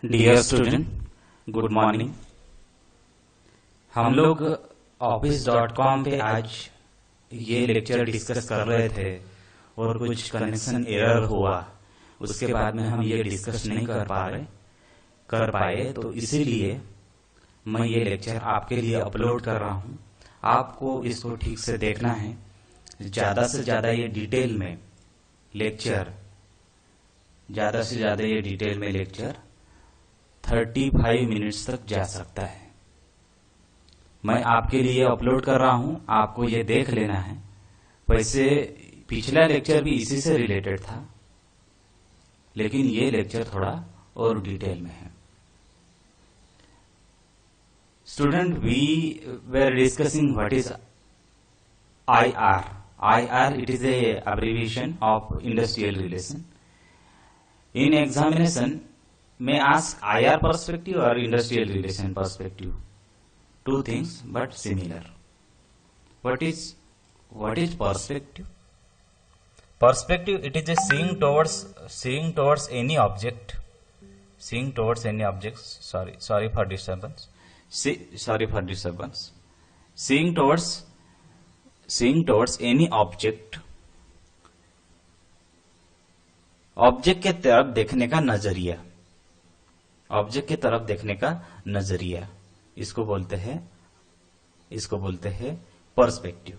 Dear student, good morning. हम लोग office.com पे आज ये लेक्चर डिस्कस कर रहे थे और कुछ कनेक्शन एरर हुआ। उसके बाद में हम ये डिस्कस नहीं कर पाए, तो इसीलिए मैं ये लेक्चर आपके लिए अपलोड कर रहा हूँ। आपको इसको ठीक से देखना है। ज्यादा से ज्यादा ये डिटेल में लेक्चर 35 मिनट्स तक जा सकता है। मैं आपके लिए अपलोड कर रहा हूं, आपको ये देख लेना है। वैसे पिछला लेक्चर भी इसी से रिलेटेड था, लेकिन ये लेक्चर थोड़ा और डिटेल में है। Student, we were discussing what is IR. IR, it is a abbreviation of industrial relation. In examination, may ask IR perspective or industrial relation perspective. Two things, but similar. What is perspective? Perspective, it is a seeing towards any object. Sorry for disturbance. Seeing towards any object. Object के तरफ देखने का नजरिया, इसको बोलते हैं perspective.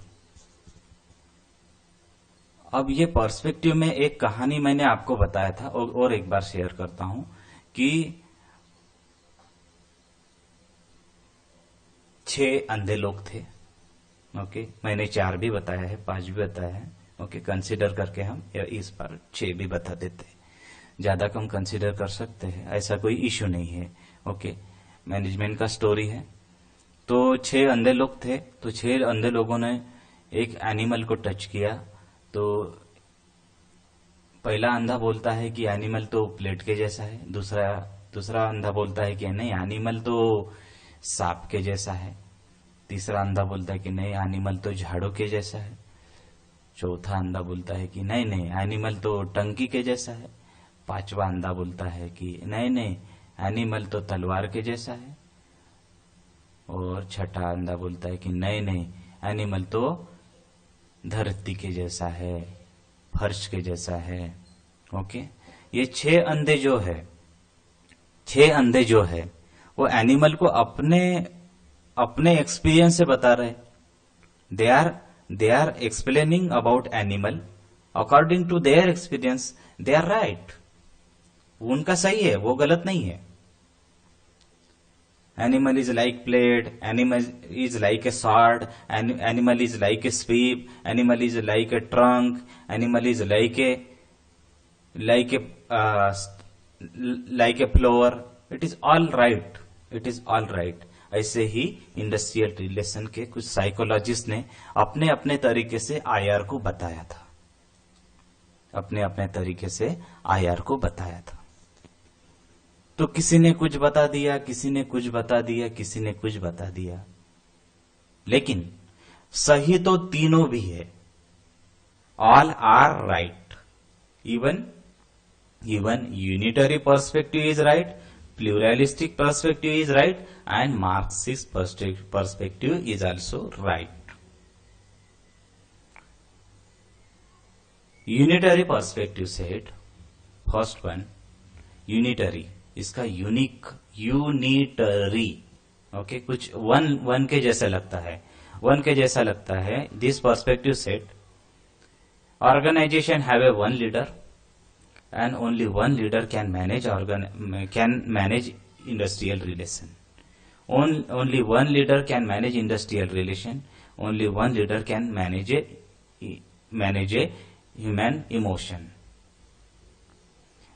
अब ये पर्सपेक्टिव में एक कहानी मैंने आपको बताया था और एक बार शेयर करता हूं कि 6 अंधे लोग थे। ओके, मैंने 4 भी बताया है, 5 भी बताया है। ओके, कंसीडर करके हम इस बार 6 भी बता देते हैं। ज्यादा कम कंसीडर कर सकते हैं, ऐसा कोई इश्यू नहीं है। ओके, मैनेजमेंट का स्टोरी है। तो 6 अंधे लोग थे। तो 6 अंधे लोगों ने एक एनिमल को टच किया। तो पहला अंधा बोलता है कि एनिमल तो प्लेट के जैसा है। दूसरा अंधा बोलता है कि नहीं, एनिमल तो सांप के जैसा है। तीसरा अंधा बोलता है कि नहीं, एनिमल तो झाड़ू के जैसा है। चौथा अंधा बोलता है कि नहीं, एनिमल तो टंकी के जैसा है। 5वां अंधा बोलता है कि नहीं, एनिमल तो तलवार के जैसा है। और 6ठा अंधा बोलता है कि नहीं, एनिमल तो धरती के जैसा है, फर्श के जैसा है। ओके, ये 6 अंधे जो है वो एनिमल को अपने एक्सपीरियंस से बता रहे। they are explaining about animal according to their experience. They are right. उनका सही है, वो गलत नहीं है। Animal is like plate, animal is like a sword, animal is like a sweep, animal is like a trunk, animal is like a flower. It is all right. ऐसे ही industrial relation के कुछ साइकोलॉजिस्ट ने अपने तरीके से IR को बताया था। तो किसी ने कुछ बता दिया, लेकिन सही तो तीनों भी है। All are right. Even unitary perspective is right, pluralistic perspective is right, and Marxist perspective is also right. Unitary perspective said, first one, unitary, इसका unitary, okay, कुछ one के जैसा लगता है। This perspective said, organization have a one leader, and only one leader can manage industrial relation. Only one leader can manage industrial relation. Only one leader can manage a human emotion.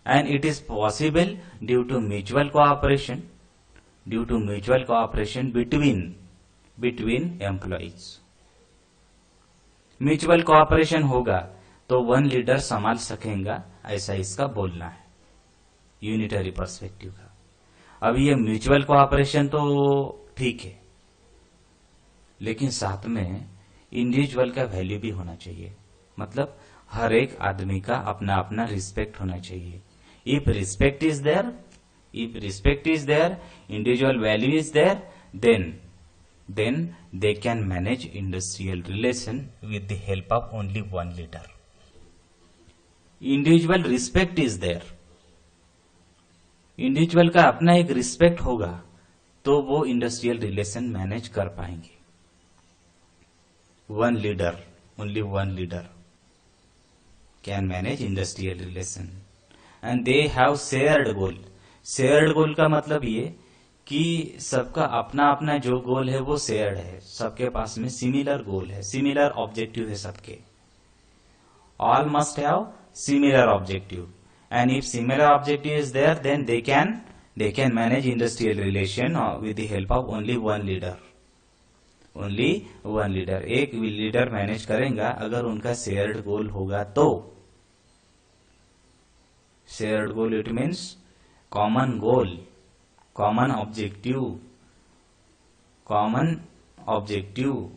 And it is possible due to mutual cooperation between employees. Mutual cooperation होगा तो one leader संभाल सकेगा, ऐसा इसका बोलना है unitary perspective का। अब ये म्यूचुअल कोऑपरेशन तो ठीक है, लेकिन साथ में इंडिविजुअल का वैल्यू भी होना चाहिए। मतलब हर एक आदमी का अपना अपना रिस्पेक्ट होना चाहिए। If respect is there, If respect is there, individual value is there, then they can manage industrial relation. with the help of only one leader. Individual respect is there, individual का अपना एक respect होगा तो वो industrial relation manage कर पाएंगे. One leader, only one leader can manage industrial relation and they have shared goal. Shared गोल का मतलब ये कि सबका अपना अपना जो गोल है वो शेयर्ड है, सबके पास में सिमिलर गोल है, सिमिलर ऑब्जेक्टिव है सबके. All must have similar objective, and if similar objective is there, then they can manage industrial relation with the help of only one leader. Only one leader, एक leader manage करेगा अगर उनका shared गोल होगा तो. Shared goal it means common goal, common objective, common objective,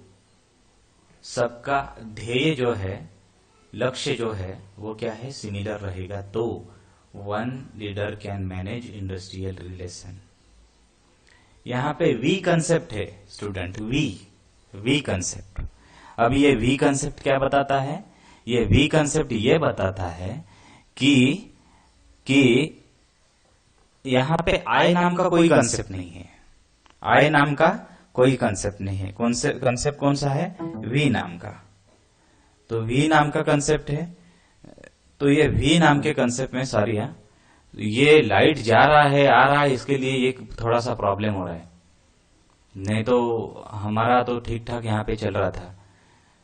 सबका ध्येय जो है, लक्ष्य जो है वो क्या है, सिमिलर रहेगा तो one leader can manage industrial relation. यहां पे वी कंसेप्ट है स्टूडेंट, वी कंसेप्ट. अब ये वी कंसेप्ट क्या बताता है? ये वी कंसेप्ट ये बताता है कि यहां पे आई नाम का कोई कंसेप्ट नहीं है. आई नाम का कोई कंसेप्ट नहीं है. कंसेप्ट कौन सा है? वी नाम का. तो वी नाम का कंसेप्ट है. तो ये वी नाम के कंसेप्ट में सॉरी, ये लाइट जा रहा है आ रहा है, इसके लिए ये थोड़ा सा प्रॉब्लम हो रहा है, नहीं तो हमारा तो ठीक ठाक यहाँ पे चल रहा था.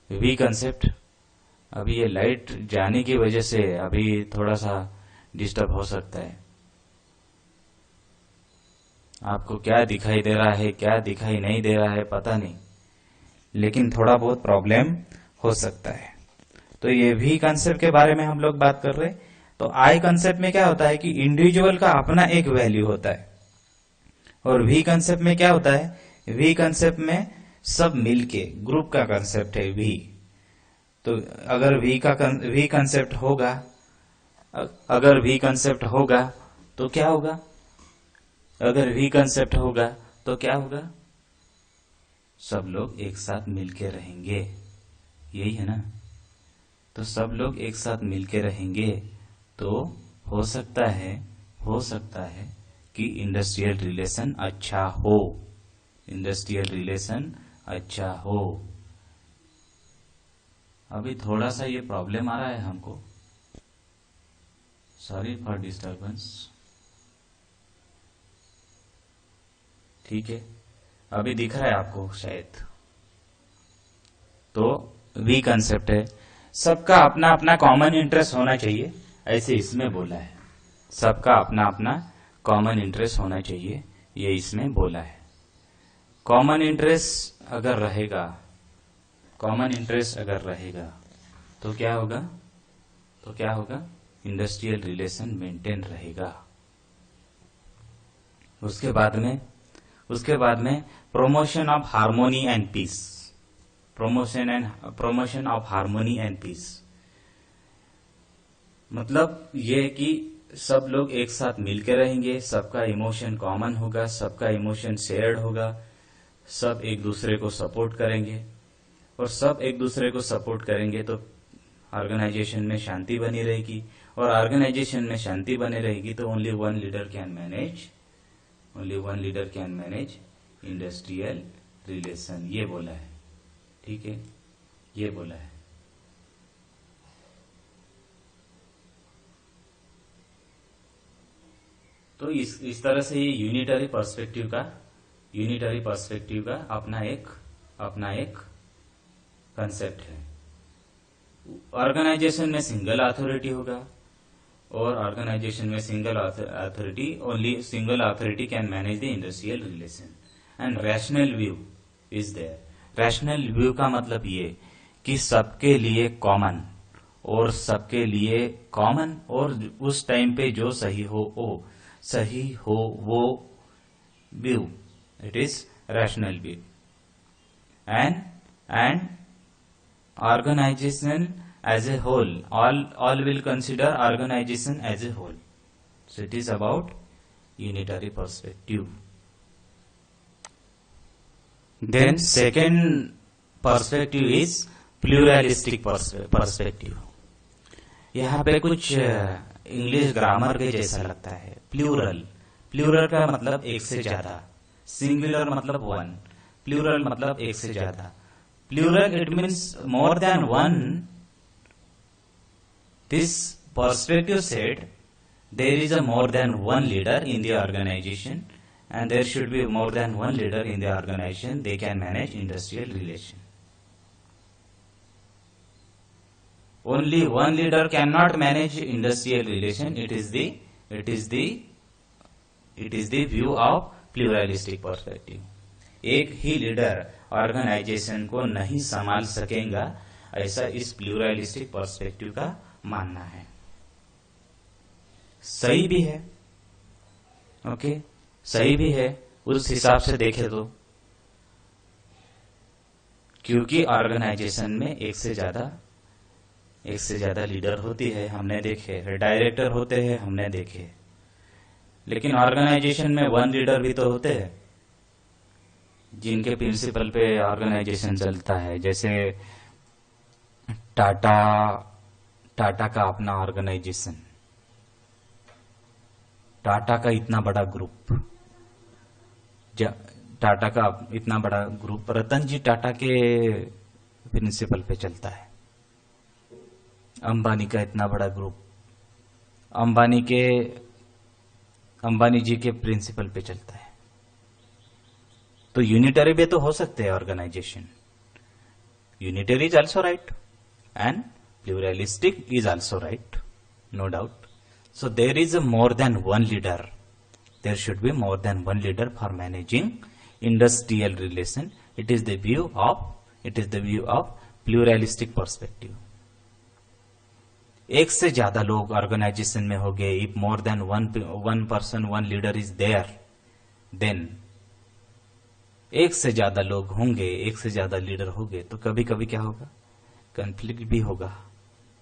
वी कंसेप्ट अभी ये लाइट जाने की वजह से अभी थोड़ा सा डिस्टर्ब हो सकता है. आपको क्या दिखाई दे रहा है क्या दिखाई नहीं दे रहा है पता नहीं, लेकिन थोड़ा बहुत प्रॉब्लम हो सकता है. तो ये वी कंसेप्ट के बारे में हम लोग बात कर रहे. तो आई कंसेप्ट में क्या होता है कि इंडिविजुअल का अपना एक वैल्यू होता है, और वी कंसेप्ट में क्या होता है? वी कंसेप्ट में सब मिलके ग्रुप का कंसेप्ट है वी. तो अगर वी कंसेप्ट होगा, अगर वी कंसेप्ट होगा तो क्या होगा? अगर वी कंसेप्ट होगा तो क्या होगा? सब लोग एक साथ मिलके रहेंगे, यही है ना. तो सब लोग एक साथ मिलके रहेंगे तो हो सकता है कि इंडस्ट्रियल रिलेशन अच्छा हो, इंडस्ट्रियल रिलेशन अच्छा हो. अभी थोड़ा सा ये प्रॉब्लम आ रहा है हमको, सॉरी फॉर डिस्टर्बेंस. ठीक है, अभी दिख रहा है आपको शायद. तो वी कंसेप्ट है, सबका अपना अपना कॉमन इंटरेस्ट होना चाहिए, ऐसे इसमें बोला है. सबका अपना अपना कॉमन इंटरेस्ट होना चाहिए, ये इसमें बोला है. कॉमन इंटरेस्ट अगर रहेगा, कॉमन इंटरेस्ट अगर रहेगा तो क्या होगा? तो क्या होगा? इंडस्ट्रियल रिलेशन मेंटेन रहेगा. उसके बाद में promotion of harmony and peace, promotion of harmony and peace. मतलब ये कि सब लोग एक साथ मिलकर रहेंगे, सबका इमोशन कॉमन होगा, सबका इमोशन शेयर्ड होगा, सब एक दूसरे को सपोर्ट करेंगे, और सब एक दूसरे को सपोर्ट करेंगे तो ऑर्गेनाइजेशन में शांति बनी रहेगी, और ऑर्गेनाइजेशन में शांति बनी रहेगी तो only one leader can manage industrial relation. ये बोला है. ठीक है, ये बोला है. तो इस तरह से ये यूनिटरी पर्सपेक्टिव का अपना एक कंसेप्ट है. ऑर्गेनाइजेशन में सिंगल अथॉरिटी होगा, और ऑर्गेनाइजेशन में single authority can manage the industrial relation. And rational view is there. Rational view का मतलब ये कि सबके लिए कॉमन, और सबके लिए कॉमन, और उस टाइम पे जो सही हो वो view, it is rational view. And organization as a whole, all will consider organization as a whole. So it is about unitary perspective. Then second perspective is pluralistic perspective. यहाँ पे कुछ इंग्लिश ग्रामर के जैसा लगता है. Plural का मतलब एक से ज्यादा, सिंगुलर मतलब वन, प्लूरल मतलब एक से ज्यादा. Plural, it means more than one. This perspective said there is a more than one leader in the organization, and there should be more than one leader in the organization. They can manage industrial relation. Only one leader cannot manage industrial relation. It is the view of pluralistic perspective. एक ही leader organisation को नहीं संभाल सकेगा, ऐसा इस pluralistic perspective का मानना है. सही भी है, ओके, सही भी है उस हिसाब से देखे तो, क्योंकि ऑर्गेनाइजेशन में एक से ज्यादा लीडर होती है, हमने देखे. डायरेक्टर होते हैं, हमने देखे. लेकिन ऑर्गेनाइजेशन में वन लीडर भी तो होते हैं जिनके प्रिंसिपल पे ऑर्गेनाइजेशन चलता है. जैसे टाटा का अपना ऑर्गेनाइजेशन, टाटा का इतना बड़ा ग्रुप, टाटा का इतना बड़ा ग्रुप रतन जी टाटा के प्रिंसिपल पे चलता है. अंबानी का इतना बड़ा ग्रुप अंबानी जी के प्रिंसिपल पे चलता है. तो यूनिटरी भी तो हो सकते हैं organisation. Unitary is also right and pluralistic is also right, no doubt. So there is more than one leader. There should be more than one leader for managing industrial relation. It is the view of pluralistic perspective. एक से ज्यादा लोग organisation में हो गए, if more than one person, one leader is there, then एक से ज्यादा लोग होंगे, एक से ज्यादा लीडर होंगे, तो कभी कभी क्या होगा, कॉन्फ्लिक्ट भी होगा.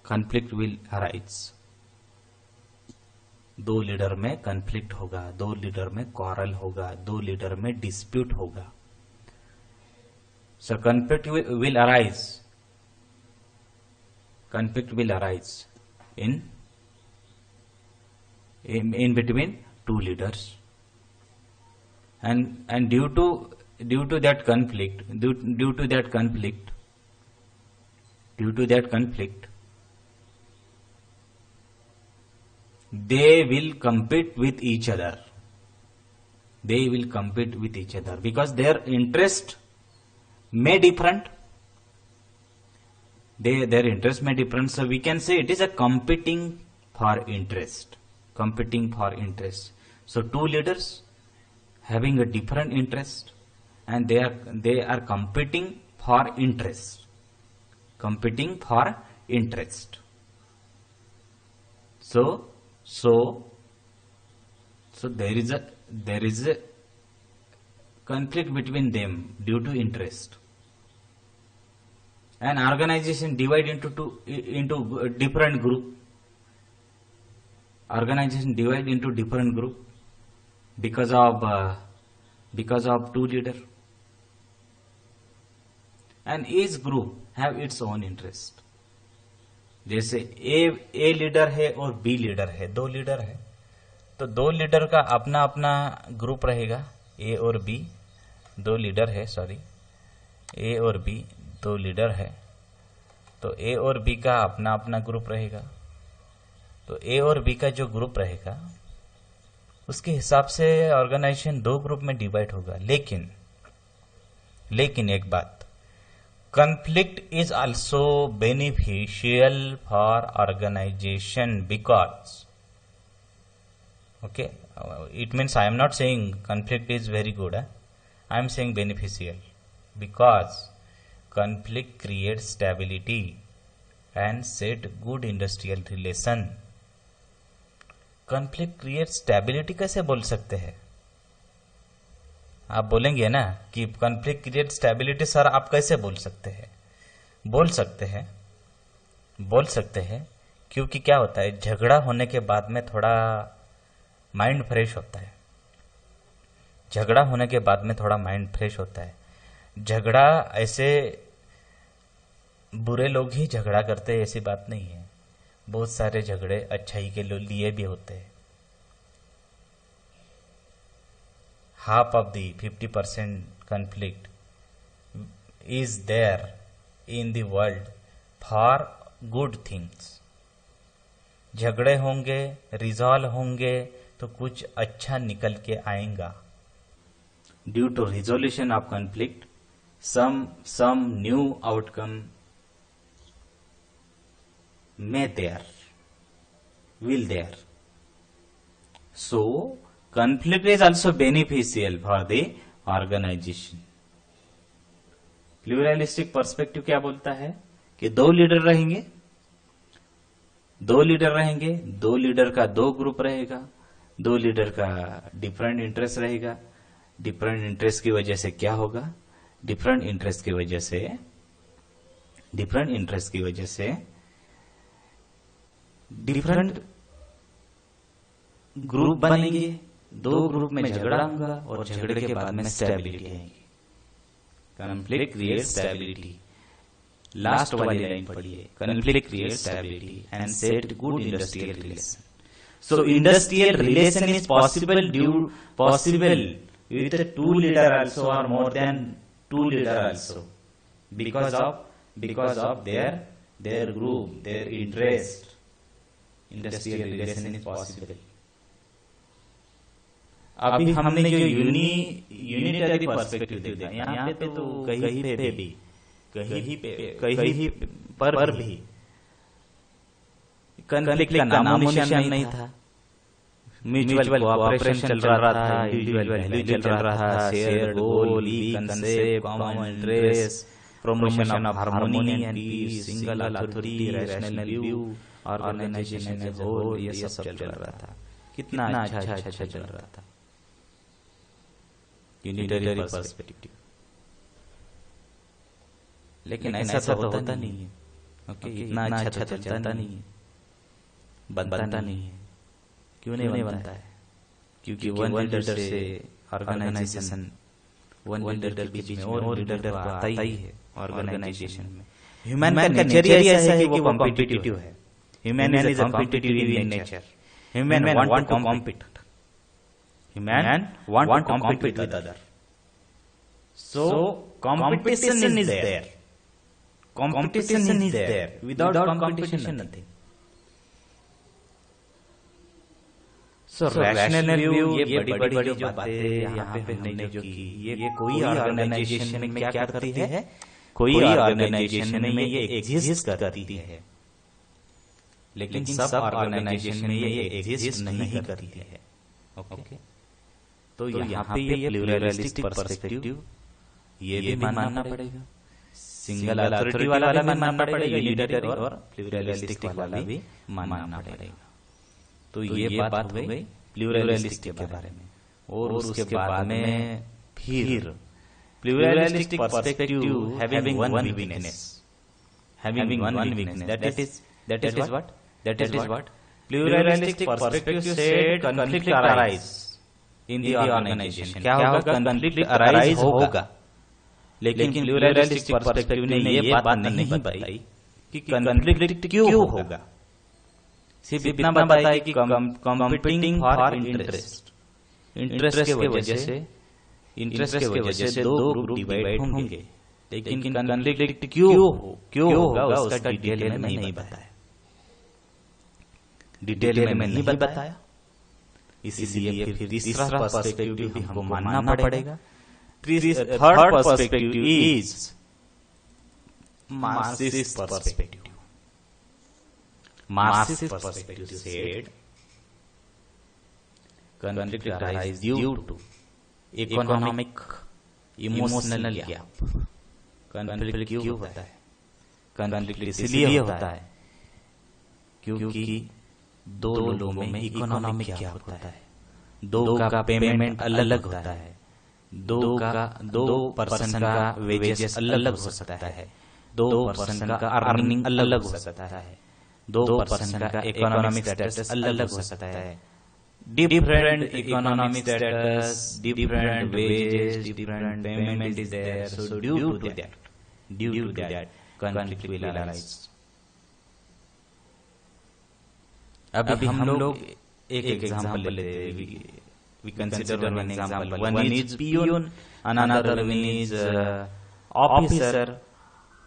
Conflict will arise. दो लीडर में कॉन्फ्लिक्ट होगा, दो लीडर में क्वारल होगा, दो लीडर में डिस्प्यूट होगा. So conflict will arise. Conflict will arise in between two leaders, and due to that conflict, they will compete with each other. Because their interest may different. Their interest may different, so we can say it is a competing for interest. So two leaders having a different interest, and they are competing for interest. So there is a conflict between them due to interest. An organization divide into different group. Organization divide into different group because of two leader, and each group have its own interest. जैसे a leader है और B leader है, दो leader है, तो दो leader का अपना अपना ग्रुप रहेगा. ए और बी दो लीडर है, सॉरी, ए और बी दो लीडर है, तो ए और बी का अपना अपना ग्रुप रहेगा. तो ए और बी का जो ग्रुप रहेगा उसके हिसाब से ऑर्गेनाइजेशन दो ग्रुप में डिवाइड होगा. लेकिन एक बात, conflict is also beneficial for organization because, okay, it means I am not saying conflict is very good, I am saying beneficial, because conflict creates stability and set good industrial relation. conflict creates stability कैसे बोल सकते हैं? आप बोलेंगे ना कि conflict creates stability, sir आप कैसे बोल सकते हैं? बोल सकते हैं क्योंकि क्या होता है, झगड़ा होने के बाद में थोड़ा माइंड फ्रेश होता है. झगड़ा होने के बाद में थोड़ा माइंड फ्रेश होता है। झगड़ा ऐसे बुरे लोग ही झगड़ा करते हैं ऐसी बात नहीं है, बहुत सारे झगड़े अच्छाई के लिए भी होते हैं। Half of the 50% conflict is there in the world for good things। झगड़े होंगे, रिजॉल्व होंगे तो कुछ अच्छा निकल के आएगा। Due to resolution of conflict, some new outcome will there. So conflict is also beneficial for the organization। Pluralistic perspective क्या बोलता है कि दो लीडर रहेंगे, दो लीडर का दो ग्रुप रहेगा, दो लीडर का डिफरेंट इंटरेस्ट रहेगा। डिफरेंट इंटरेस्ट की वजह से क्या होगा? डिफरेंट इंटरेस्ट की वजह से डिफरेंट ग्रुप बनेंगे, दो ग्रुप में झगड़ा होगा और झगड़े के बाद में स्टेबिलिटी आएगी। Conflict create stability. लास्ट वाली लाइन पढ़िए, conflict create stability and set good industrial relation. So industrial relation is possible with a two leader also or more than two leader also, because of their group, their interest, industrial relation is possible। अभी हमने जो unitary perspective देखा, यहाँ पे तो कहीं पर भी कॉन्फ्लिक्ट का नामोनिशान नहीं था। म्यूचुअल कोऑपरेशन चल रहा था, इंडिविजुअल वैल्यू चल रहा था, share goal, concept, common interest, promotion of harmony and peace, single authority, rational view, organisation as a whole, ये सब चल रहा था। कितना अच्छा चल रहा था यूनिटरी पर्सपेक्टिव। लेकिन ऐसा तो होता नहीं है। ओके, इतना अच्छा तो चलता नहीं है, बनता नहीं है। क्यों नहीं बनता है? क्योंकि वन लीडर से ऑर्गेनाइजेशन, वन लीडर के बीच में और लीडर तो आता ही है ऑर्गेनाइजेशन में। ह्यूमन का नेचर ही ऐसा है कि वो कॉम्पिटिटिव है। Human is competitive in nature. Human want to compete. Human want to compete with other. So competition is there. Competition is there. Without competition nothing. So rational view, ये बड़ी जो बातें यहाँ पे हमने जो की, ये कोई ऑर्गेनाइजेशन में क्या करती है? कोई ऑर्गेनाइजेशन में ये एग्जिस्ट करती है, लेकिन सब ऑर्गेनाइजेशन में ये एग्जिस्ट नहीं करती है। ओके, तो यहाँ पे ये प्लूरलिस्टिक पर्सपेक्टिव ये भी मानना पड़ेगा। सिंगल अथॉरिटी वाला भी मानना पड़ेगा, यूनिटरी और प्लूरलिस्टिक वाला भी मानना पड़ेगा। तो ये बात हो गई प्लूरलिस्टिक के बारे में। और उसके बाद में फिर pluralistic perspective having one weakness, that is what pluralistic perspective said conflict arise in the organization। क्या होगा? conflict arise होगा। लेकिन प्लूरलिस्टिक पर्सपेक्टिव ने ये बात नहीं बताई कि conflict क्यों होगा। सिर्फ इतना बताया कि कॉम्पिटिंग फॉर इंटरेस्ट की वजह से दो ग्रुप डिवाइड होंगे। लेकिन कॉन्फ्लिक्ट क्यों होगा उसका डिटेल में नहीं बताया। इसीलिए फिर तीसरा पर्सपेक्टिव भी हमको मानना पड़ेगा। Third perspective is Marxist perspective. Marxist perspective said conflict arises due to economic, emotional gap। conflict क्यों होता है? conflict इसलिए होता है क्योंकि दो लोगों में इकोनॉमिक गैप होता है। दो का पेमेंट अलग होता है। दो पर्सन का वेजेस अलग हो सकता है। दो पर्सन का अर्निंग अलग हो सकता है। दो पर्सन का इकोनॉमिक स्टेटस अलग हो सकता है। different economic status, different wages, different payment is there. So due to that, conflict will arise. अभी हम लोग एक एग्जांपल लेते हैं. We consider one example. One is peon, another one is officer.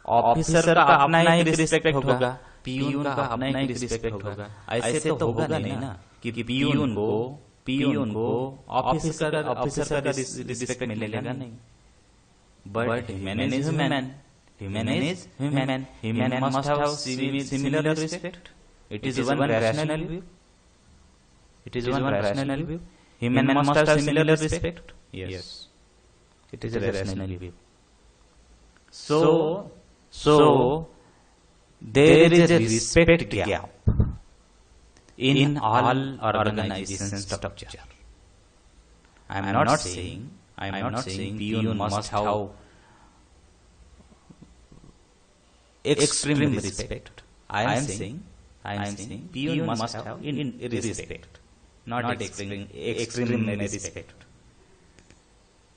Officer का अपना एक रिस्पेक्ट होगा, पियून का अपना एक रिस्पेक्ट होगा. ऐसे तो होगा नहीं ना कि पियून को ऑफिसर का रिस्पेक्ट मिलेगा नहीं. But human is human must have similar respect. It is one rational view. Human must have similar respect. Yes, it is a rational view. So there is a respect gap in all organization structure. I am not saying peon must have extreme respect. I am saying peon must have in respect, not extreme respect.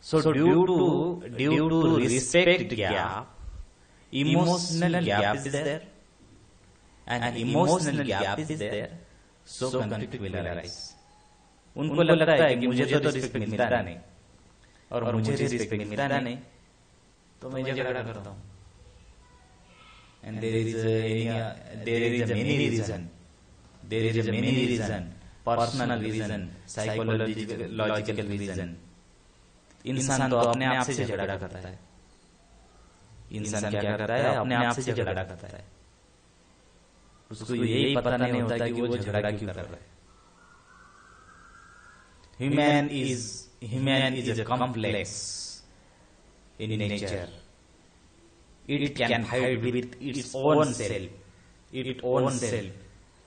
So due to respect gap, emotional gap is there, and emotional gap is there, so conflict will arise. उनको लगता है कि मुझे तो respect मिलता नहीं और मुझे रिस्पेक्ट मिलता नहीं, तो मैं झगड़ा करता हूँ. And there is a many reason, personal reason, psychological reason. इंसान तो अपने आप से झगड़ा करता है. इंसान क्या करता है? अपने आप से झगड़ा करता है. उसको यही पता नहीं होता कि वो झगड़ा क्यों कर रहा है. Human is a complex in nature. It can hide with its own self,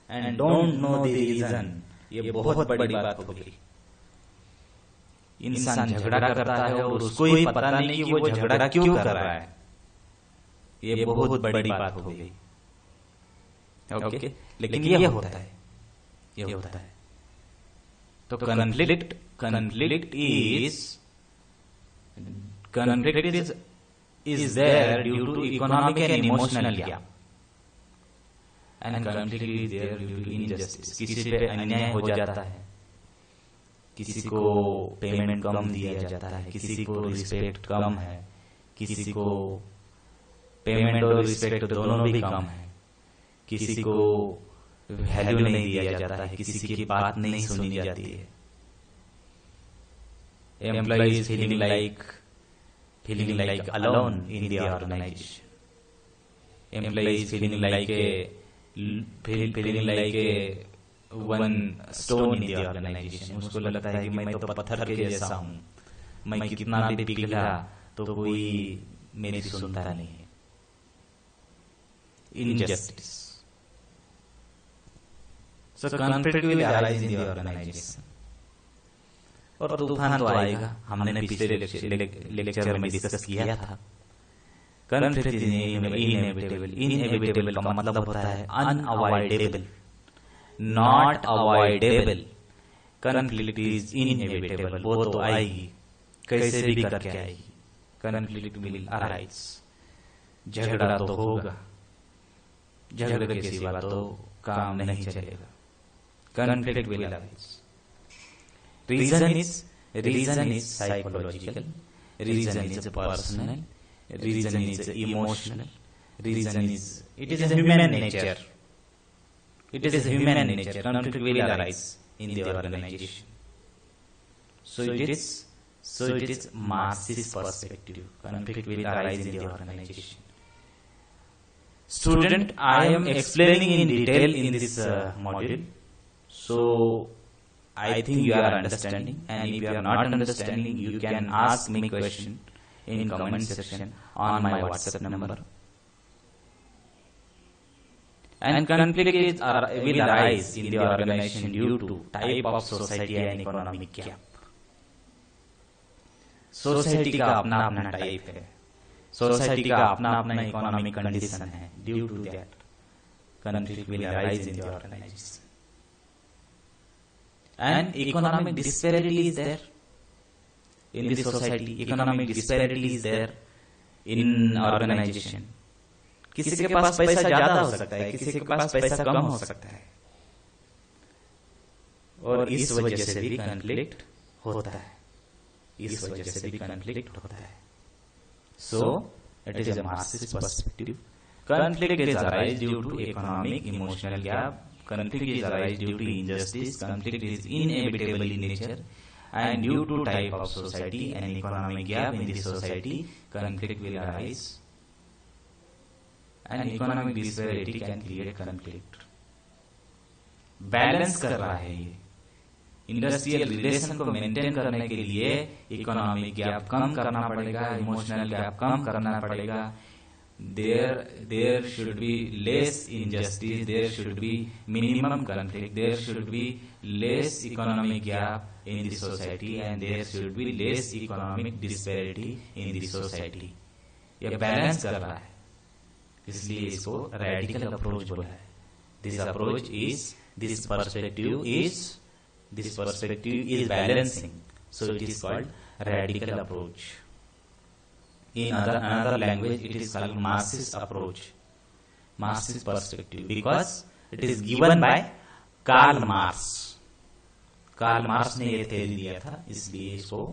and don't know the reason. ये बहुत बड़ी बात होगी. इंसान झगड़ा करता है और उसको ही पता नहीं कि वो झगड़ा क्यों कर रहा है. ये बहुत बड़ी बात हो गई. ओके, लेकिन ये होता है. तो conflict is there due to economic and emotional gap, and conflict is there due to injustice. किसी पे अन्याय हो जाता है, किसी को पेमेंट कम दिया जाता है, किसी को रिस्पेक्ट कम है, किसी को पेमेंट और रिस्पेक्ट दोनों भी कम है, किसी को वैल्यू नहीं दिया जाता है, किसी की बात नहीं सुनी जाती है. Employees feeling like alone in the organization. Employees feeling like one stone in the organization. उसको लगता है कि मैं तो पत्थर के जैसा हूँ, मैं कितना भी पिघला तो कोई मेरी सुनता नहीं है. Injustice. So conflict will arise in the organization. और तूफान तो आएगा. हमने पिछले लेक्चर में डिस्कस किया था. conflict is inevitable. Inevitable का मतलब होता है unavoidable, not avoidable. conflict is inevitable. वो तो आएगी, कैसे भी करके आएगी. conflict will arise. झगड़ा तो होगा, झगड़े के सिवा तो काम नहीं चलेगा. conflict will arise. Reason is psychological, reason is personal, reason is emotional, reason is it is a human nature. It is a human nature. Conflict will arise in the organization. So it is Marxist perspective. Conflict will arise in the organization. Student, I am explaining in detail in this module. So I think you are understanding, and if you are not understanding, you can ask me question in comment section on my WhatsApp number. And conflict will arise in the organization due to type of society and economic gap. Society का अपना अपना type है, society का अपना अपना economic condition है. Due to that conflict will arise in the organization. and economic disparity is there in the society. Economic disparity is there in organization. किसी के पास पैसा ज्यादा हो सकता है, किसी के पास पैसा कम हो सकता है, और इस वजह से भी कॉन्फ्लिक्ट होता है, इस वजह से भी कॉन्फ्लिक्ट होता है. So it is a Marxist perspective. Conflict is arise due to economic, emotional gap. Conflict is arise due to injustice. Conflict is inevitable in nature, and due to type of society and economic gap in the society, conflict will arise. And economic disparity can create conflict. Balance कर रहा है ये. Industrial relation को maintain करने के लिए economic gap कम करना पड़ेगा, इमोशनल गैप कम करना पड़ेगा. There should be less injustice, there should be minimum conflict, there should be less economic gap in the society, and there should be less economic disparity in the society. ये balance कर रहा है, इसलिए इसको radical approach बोला है. This approach is, this perspective is balancing, so it is called radical approach. In another language it is called Marxist approach, Marxist perspective, because it is given by Karl Marx. Karl Marx ने ये theory दिया था, इसलिए इसको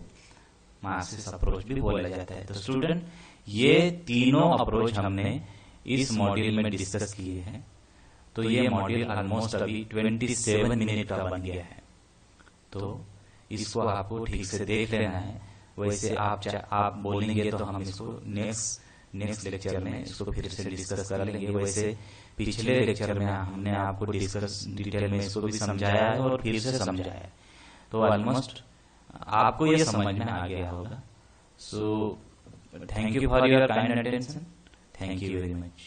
Marxist approach भी बोला जाता है. तो स्टूडेंट, ये तीनों अप्रोच हमने इस मॉड्यूल में डिस्कस किए हैं. तो ये मॉड्यूल ऑलमोस्ट अभी 27 मिनट का बन गया है, तो इसको आपको ठीक से देख लेना है. वैसे आप बोलेंगे तो हम इसको नेक्स्ट लेक्चर में इसको फिर से डिस्कस कर लेंगे. वैसे पिछले लेक्चर में हमने आपको डिस्कस डिटेल में इसको भी समझाया है और फिर से समझाया है, तो ऑलमोस्ट आपको ये समझ में आ गया होगा. So thank you for your kind attention. Thank you very much.